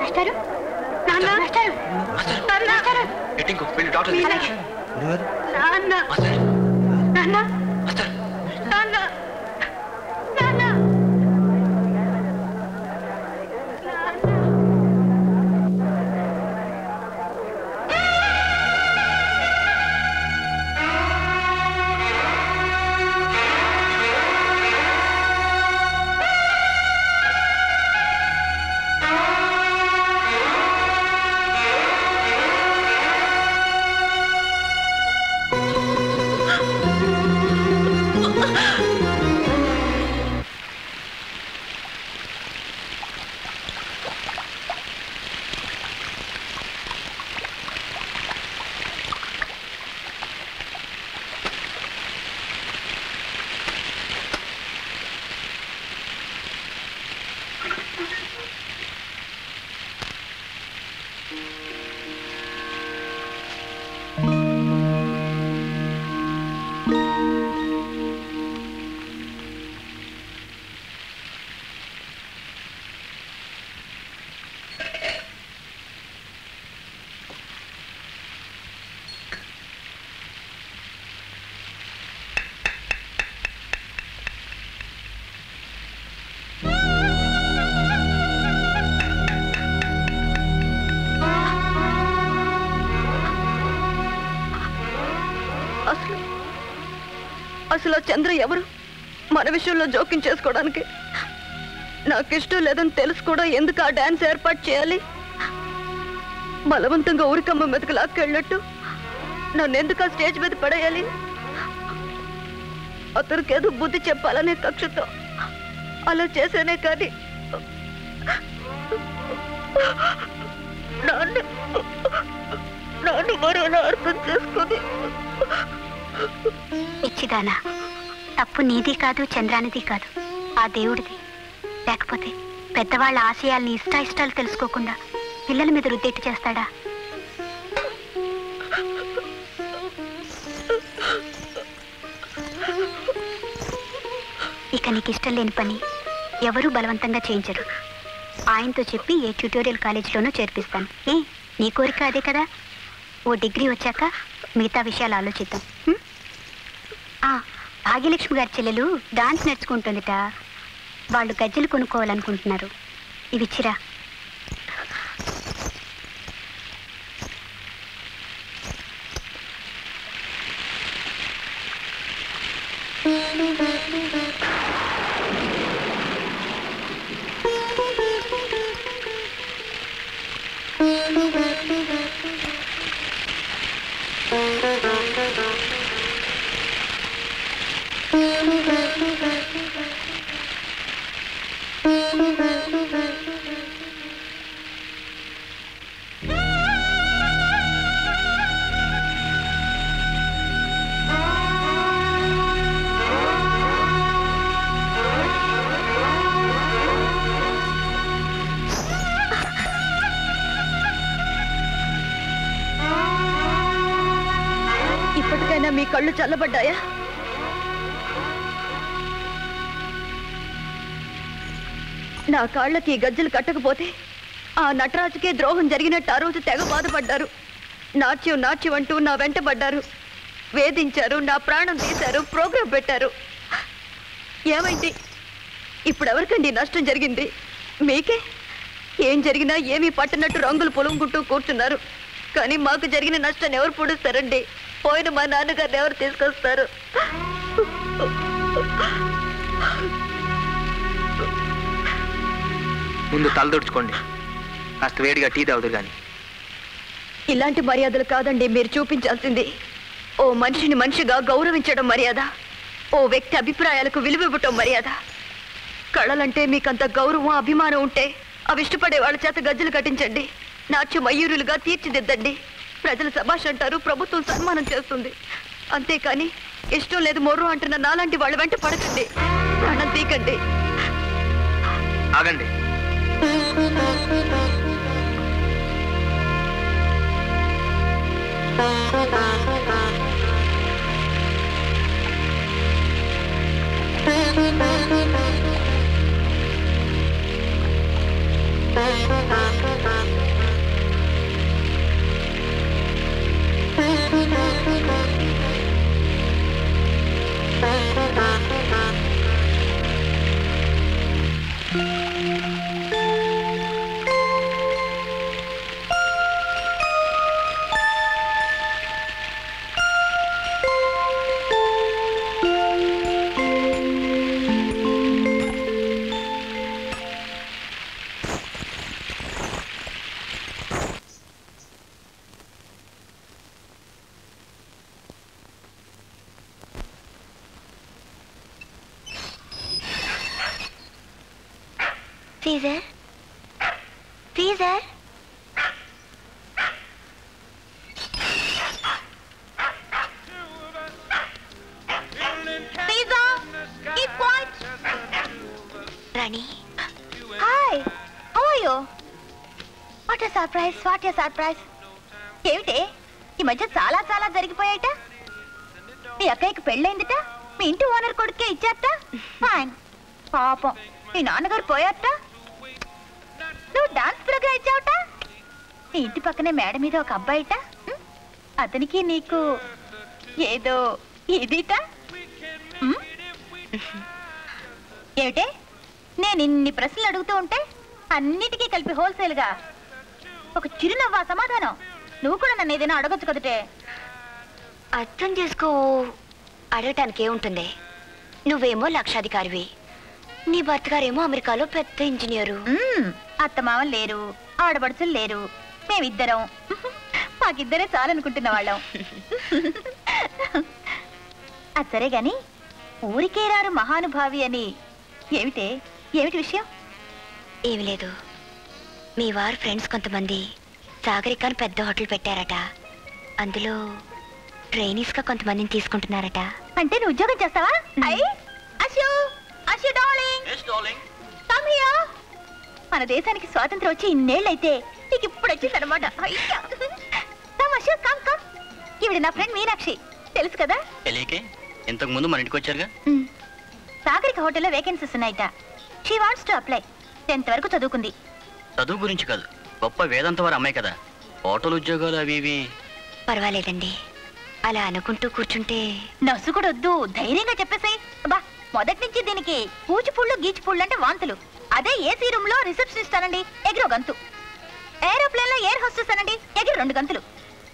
మాస్టారు నాన్న మాస్టారు నాన్న మాస్టారు ఎట్టింకో వెళ్ళి డాక్టర్ నాన్న నాన్న మాస్టర్ నాన్న నాన్న అసలు చంద్ర ఎవరు మన విషయంలో జోక్యం చేసుకోవడానికి? నాకు ఇష్టం లేదని తెలుసు కూడా ఎందుకు ఆ డాన్స్ ఏర్పాటు చేయాలి? బలవంతంగా ఊరికమ్మ మీదకి లాక్కెళ్ళట్టు నన్ను ఎందుకు ఆ స్టేజ్ మీద పడేయాలి? అతనికి ఏదో బుద్ధి చెప్పాలనే కక్షతో అలా చేసేనే కానీ నాన్న మరోలా అర్థం చేసుకొని పిచ్చిదానా, తప్పు నీది కాదు, చంద్రానిది కాదు, ఆ దేవుడిది. లేకపోతే పెద్దవాళ్ళ ఆశయాల్ని ఇష్టాయిష్టాలు తెలుసుకోకుండా పిల్లల మీద రుద్దెట్టు చేస్తాడా? ఇక నీకు ఇష్టం లేని పని ఎవరూ బలవంతంగా చేయించరు. ఆయనతో చెప్పి ఏ ట్యూటోరియల్ కాలేజీలోనూ చేర్పిస్తాను. నీ కోరిక అదే కదా? ఓ డిగ్రీ వచ్చాక మిగతా విషయాలు ఆలోచిద్దాం. భాగ్యలక్ష్మి గారి చెల్లెలు డాన్స్ నేర్చుకుంటుందిట. వాళ్ళు గజ్జలు కొనుక్కోవాలనుకుంటున్నారు. ఇవిచ్చిరా. ఇప్పటికైనా మీ కళ్ళు చల్లబడ్డాయా? నా కాళ్ళకి గజ్జలు కట్టకపోతే ఆ నటరాజుకే ద్రోహం జరిగినట్టు ఆ రోజు తెగ బాధపడ్డారు. నాట్యం నాట్యం అంటూ నా వెంటబడ్డారు, వేధించారు, నా ప్రాణం తీశారు, ప్రోగ్రాం పెట్టారు. ఏమైంది? ఇప్పుడు ఎవరికండి నష్టం జరిగింది? మీకే. ఏం జరిగినా ఏమీ పట్టనట్టు రంగులు పొలుముకుంటూ కూర్చున్నారు. కానీ మాకు జరిగిన నష్టాన్ని ఎవరు పూడుస్తారండి? పోయిన మా నాన్నగారిని ఎవరు తీసుకొస్తారు? ముందు తలదొడుచుకోండి, కాస్త వేడిగా టీ తాగుదురు కానీ. ఇలాంటి మర్యాదలు కాదండి మీరు చూపించాల్సింది. ఓ మనిషిని మనిషిగా గౌరవించడం మర్యాద, ఓ వ్యక్తి అభిప్రాయాలకు విలువివ్వటం మర్యాద. కళలంటే మీకంత గౌరవం అభిమానం ఉంటే అవి ఇష్టపడే వాళ్ళ చేత గజ్జలు కట్టించండి, నాట్య మయూరులుగా తీర్చిదిద్దండి. ప్రజలు శభాష్ అంటారు, ప్రభుత్వం సన్మానం చేస్తుంది. అంతేకాని ఇష్టం లేదు మొర్రు అంటున్న నాలాంటి వాళ్ళ వెంట పడకండి, ప్రాణం తీకండి. ఆగండి. Caesar? Caesar? Caesar? Keep quiet. Rani. Hi. How are you? What a surprise. What a surprise. ఏమిటి ఈ మధ్య చాలా చాలా జరిగిపోయాట. మీ అక్కయ్యకి పెళ్ళైందిట. మీ ఇంటి ఓనర్ కొడుకే ఇచ్చారట. ఫైన్. పాపం మీ నాన్నగారు పోయారట. నువ్వు డాన్స్ ప్రోగ్రామ్ ఇచ్చావట. నీ ఇంటి పక్కనే మేడ మీద ఒక అబ్బాయిట. అతనికి నీకు ఏదో ఇదిట. ఏమిటే నేను ఇన్ని ప్రశ్నలు అడుగుతూ ఉంటే అన్నిటికీ కలిపి హోల్సేల్గా ఒక చిరునవ్వా సమాధానం. నువ్వు కూడా నన్ను ఏదైనా అడగొచ్చు కదటే. అర్థం చేసుకో. అడగటానికి ఏముంటుంది? నువ్వేమో లక్షాధికారివి, నీ భర్త గారేమో అమెరికాలో పెద్ద ఇంజనీరు. అత్తమామలు లేరు, ఆడపడుచులు లేరు, మేమిద్దరం. మాకిద్దరే చాలనుకుంటున్న వాళ్ళం. అది సరే గాని ఊరికే రారు మహానుభావి అని ఏమిటి విషయం? ఏమి లేదు, మీ వారు ఫ్రెండ్స్ కొంతమంది సాగరికాని పెద్ద హోటల్ పెట్టారట. అందులో ట్రైనీస్గా కొంతమందిని తీసుకుంటున్నారట. అంటే నువ్వు ఉద్యోగం చేస్తావా? Ashu darling, come here. మన దేశానికి స్వాతంత్రం వచ్చి ఇన్నేళ్ళైతే నీకు ఇప్పుడు వచ్చిందనమాట. Come Ashu, come come. ఈవిడ నా ఫ్రెండ్ మీనాక్షి, తెలుసు కదా? తెలియకే, ఇంతకు ముందు మన ఇంటికి వచ్చారుగా. సాగరిక హోటల్లో వేకెన్సీస్ ఉన్నాయట. She wants to apply. 10th వరకు చదువుకుంది. చదువు గురించి కాదు, గొప్ప వేదాంత వారు అమ్మాయి కదా. హోటల్ ఉద్యోగాలు అవి ఇవి. పర్వాలేదండి, అలా అనుకుంటూ కూర్చుంటే. నర్సు కూడా వద్దు, ధైర్యంగా చెప్పేసాయి. బా మొదటి నుంచి దీనికి పూచిపుళ్ళు గీచిపుళ్ళు అంటే వాంతులు. అదే ఏసీ రూమ్ లో రిసెప్షనిస్ట్ అనండి, ఎగిరో గంతు. ఏరోప్లేన్ లో ఎయిర్ హోస్టెస్ అనండి, ఎగిరి 2 గంతులు.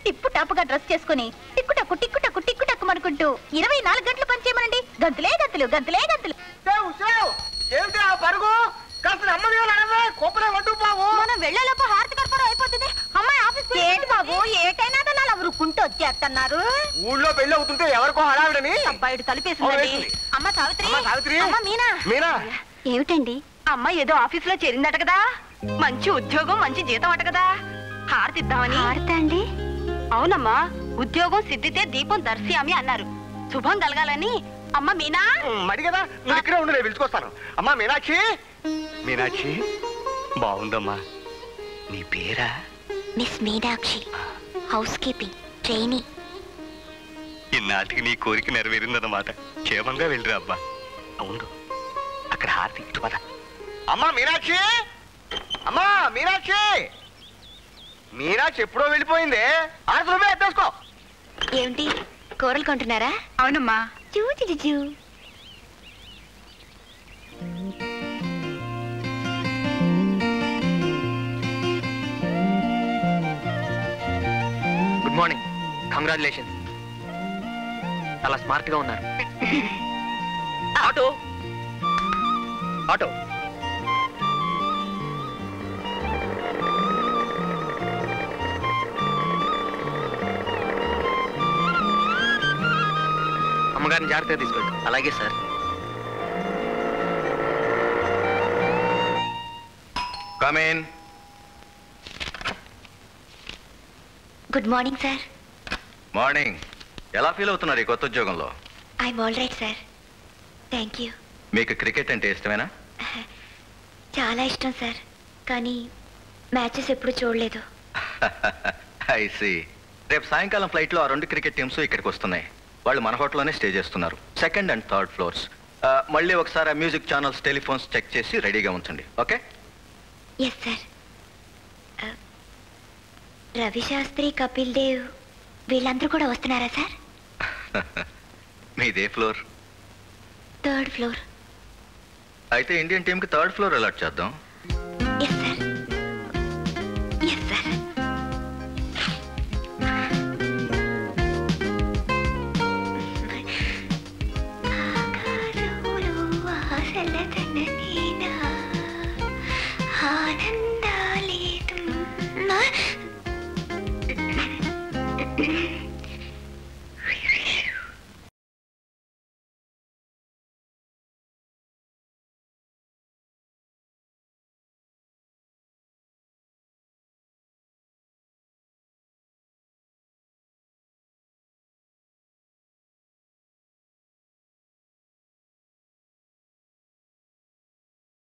టిప్పు టాపుగా డ్రెస్ చేసుకుని టిక్కుటక్కు టిక్కుటక్కు టిక్కుటక్కు అనుకుంటూ 24 గంటలు పనిచేయమనండి, గంతులే గంతులు గంతులే గంతులు. మనం వెళ్ళేలోపు హారతి కర్పూరం అయిపోతుంది. అమ్మాయి ఆఫీస్ ఏంటి బాబు, ఏటైనా అలా ఉరుక్కుంటూ వచ్చేస్తున్నారు. ఊళ్ళో పెళ్లి అవుతుంటే ఎవరికో హడావిడని అబ్బాయిడు తలిపేసిందండి. అమ్మ సావిత్రి, అమ్మ మీనా. ఏమిటండి? అమ్మ ఏదో ఆఫీస్ లో చేరిందట కదా, మంచి ఉద్యోగం మంచి జీతం అట కదా, హారతిద్దామని. హారత అండి? అవునమ్మా, ఉద్యోగం సిద్ధితే దీపం దర్శయామి అన్నారు. శుభం కలగాలని. అమ్మ మీనా. మరి కదా, నువ్వు ఇక్కడే ఉండు, నేను పిలుచుకొస్తాను. అమ్మా మీనాక్షి. మీనాక్షి బాగుందమ్మా. నీ పేరా? Miss Meenakshi, housekeeping trainee. ఇన్నాటికి నీ కోరిక నెరవేరిందన్నమాట. క్షేమంగా వెళ్ళిరా అబ్బా. అవును, అక్కడ హారతి ఇటు పద. అమ్మా మీనాక్షి, అమ్మా మీనాక్షి. మీనాక్షి ఎప్పుడో వెళ్ళిపోయిందే. హారతి నువ్వే ఎత్తేసుకో. ఏమిటి కూరలు కొంటున్నారా? అవునమ్మా. చూ. Good morning, congratulations. చాలా స్మార్ట్ గా ఉన్నారు. Auto auto. అమ్మగారిని జాగ్రత్తగా తీసుకెళ్ళి. అలాగే sir. Come in. Good morning sir. Morning. ఎలా ఫీల్ అవుతున్నారు ఈ కొత్త ఉద్యోగంలో? I'm all right sir, thank you. మీకు క్రికెట్ అంటే ఇష్టమేనా? చాలా ఇష్టం సార్, కానీ మ్యాచెస్ ఎప్పుడు చూడలేదు. I see. రేపు సాయంకాలం ఫ్లైట్లో ఆ 2 క్రికెట్ టీమ్స్ ఇక్కడికి వస్తున్నాయి. వాళ్ళు మన హోటల్లోనే స్టే చేస్తున్నారు. 2nd and 3rd floors. మళ్ళీ ఒకసారి మ్యూజిక్ ఛానల్స్, టెలిఫోన్స్ చెక్ చేసి రెడీగా ఉంచండి. Okay? Yes sir. Ravi Shastri, Kapil Dev వీళ్ళందరూ కూడా వస్తున్నారా సార్? మీదే ఫ్లోర్? 3rd floor. అయితే ఇండియన్ టీంకి 3rd ఫ్లోర్ అలాట్ చేద్దాం. Yes sir, yes sir. ఆనంద